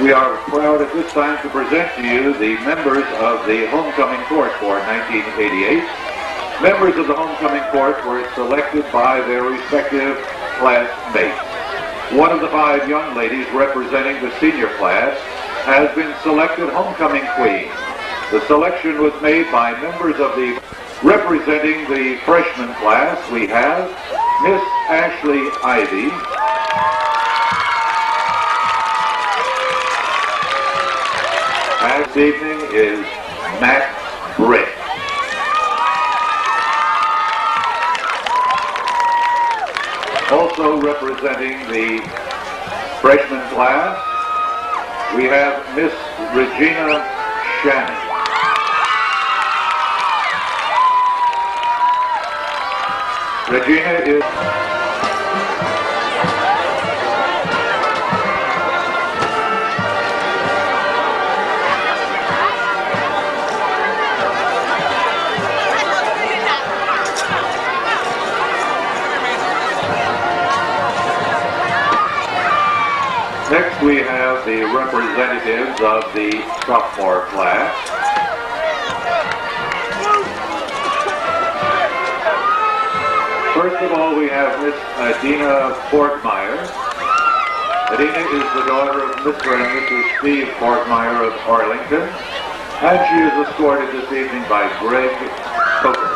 We are proud at this time to present to you the members of the homecoming court for 1988. Members of the homecoming court were selected by their respective classmates. One of the 5 young ladies representing the senior class has been selected homecoming queen. The selection was made by members of the representing the freshman class. We have Miss Ashley Ivy, this evening is Matt Britt. Also representing the freshman class, we have Miss Regina Shannon. Regina is Next we have the representatives of the sophomore class. First of all, we have Miss Adina Portmeyer. Adina is the daughter of Mr. and Mrs. Steve Portmeyer of Arlington, and she is escorted this evening by Greg Coker.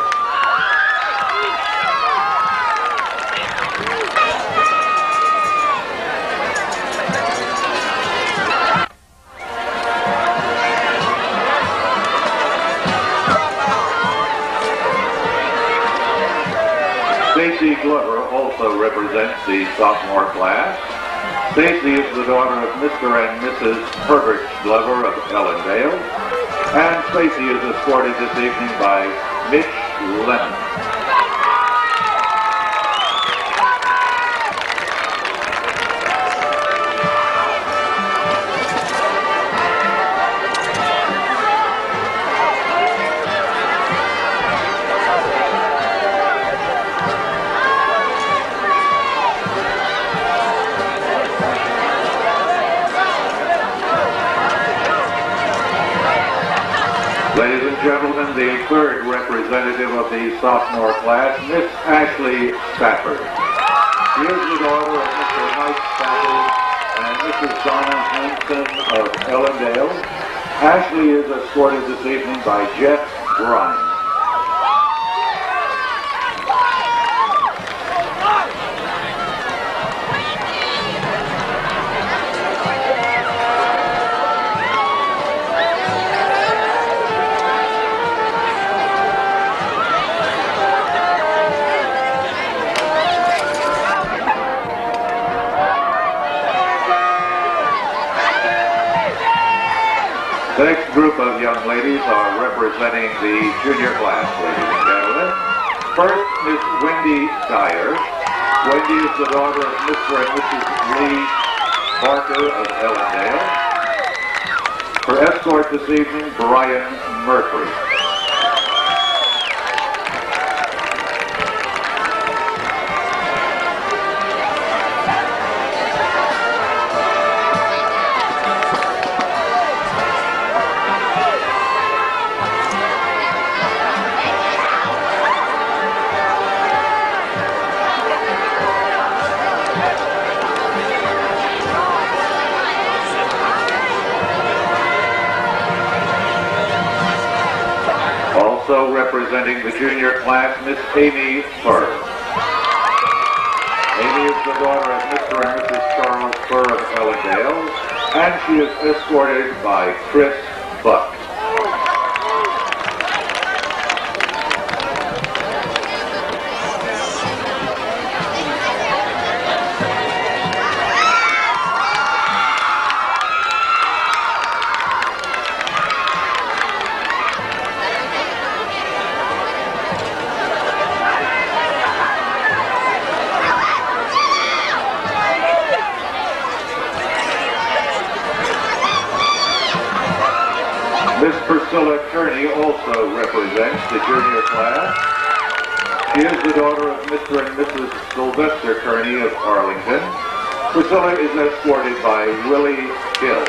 Stacy Glover also represents the sophomore class. Stacy is the daughter of Mr. and Mrs. Herbert Glover of Ellendale, and Stacy is escorted this evening by Mitch Lemon. Ladies and gentlemen, the third representative of the sophomore class, Miss Ashley Stafford. She is the daughter of Mr. Mike Stafford and Mrs. Donna Hanson of Ellendale. Ashley is escorted this evening by Jeff Grimes. The next group of young ladies are representing the junior class, ladies and gentlemen. First, Miss Wendy Dyer. Wendy is the daughter of Mr. and Mrs. Lee Barker of Ellendale. Her escort this evening, Brian Murphy. Also representing the junior class, Miss Amy Furr. Amy is the daughter of Mr. and Mrs. Charles Furr of Ellendale, and she is escorted by Chris Buck. Miss Priscilla Kearney also represents the junior class. She is the daughter of Mr. and Mrs. Sylvester Kearney of Arlington. Priscilla is escorted by Willie Hill.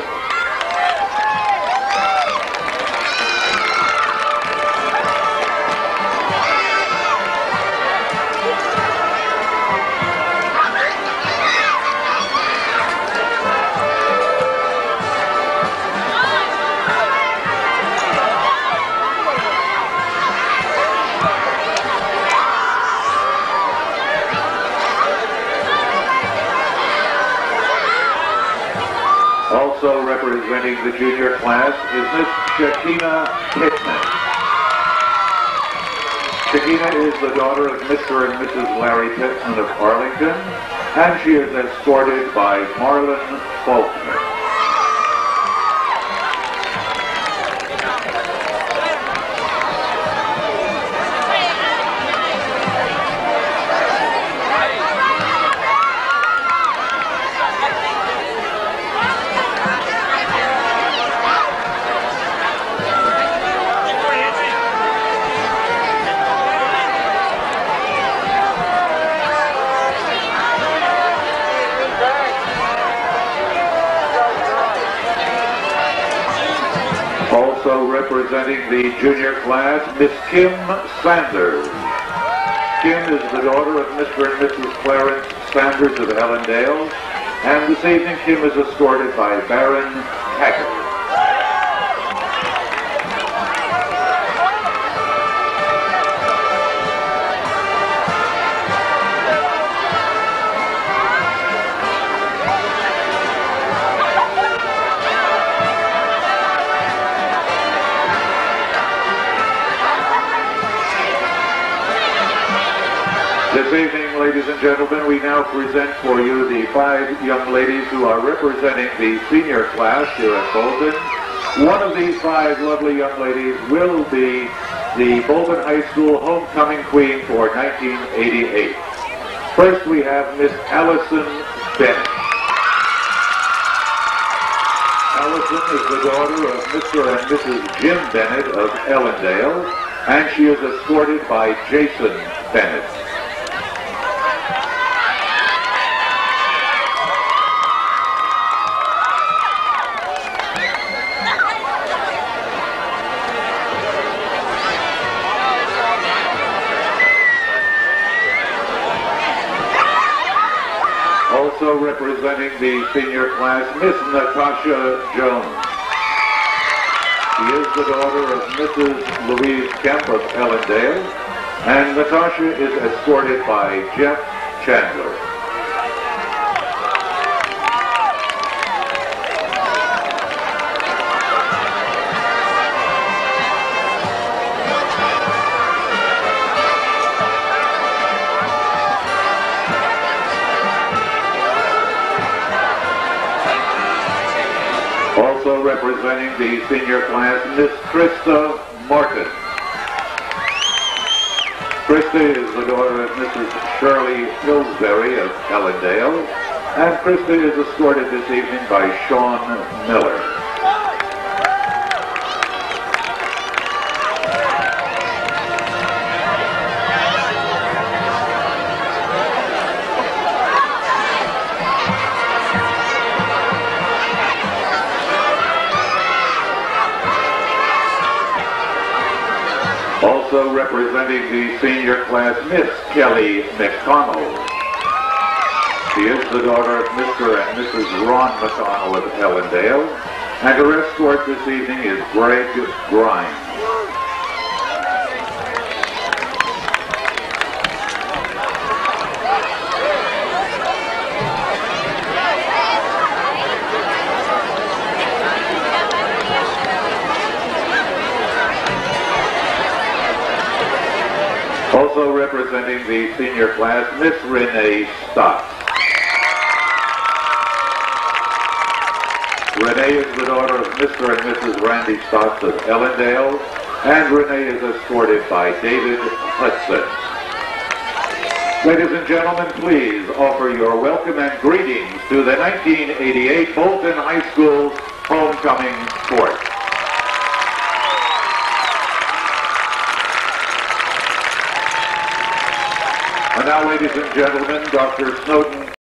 Also representing the junior class is Miss Shakina Pittman. Shakina is the daughter of Mr. and Mrs. Larry Pittman of Arlington, and she is escorted by Marlon Faulkner. Also representing the junior class, Miss Kim Sanders. Kim is the daughter of Mr. and Mrs. Clarence Sanders of Ellendale, and this evening Kim is escorted by Baron Taggart. This evening, ladies and gentlemen, we now present for you the 5 young ladies who are representing the senior class here at Bolton. One of these 5 lovely young ladies will be the Bolton High School homecoming queen for 1988. First, we have Miss Allison Bennett. Allison is the daughter of Mr. and Mrs. Jim Bennett of Ellendale, and she is escorted by Jason Bennett. Also representing the senior class, Miss Natasha Jones. She is the daughter of Mrs. Louise Kemp of Ellendale, and Natasha is escorted by Jeff Chandler. Also representing the senior class, Miss Krista Martin. Krista is the daughter of Mrs. Shirley Pillsbury of Ellendale, and Krista is escorted this evening by Sean Miller. Also representing the senior class, Miss Kelly McConnell. She is the daughter of Mr. and Mrs. Ron McConnell of Ellendale, and her escort this evening is Greg Grimes. Also representing the senior class, Miss Renee Stotts. Renee is the daughter of Mr. and Mrs. Randy Stotts of Ellendale, and Renee is escorted by David Hudson. Ladies and gentlemen, please offer your welcome and greetings to the 1988 Bolton High School homecoming court. And now, ladies and gentlemen, Dr. Snowden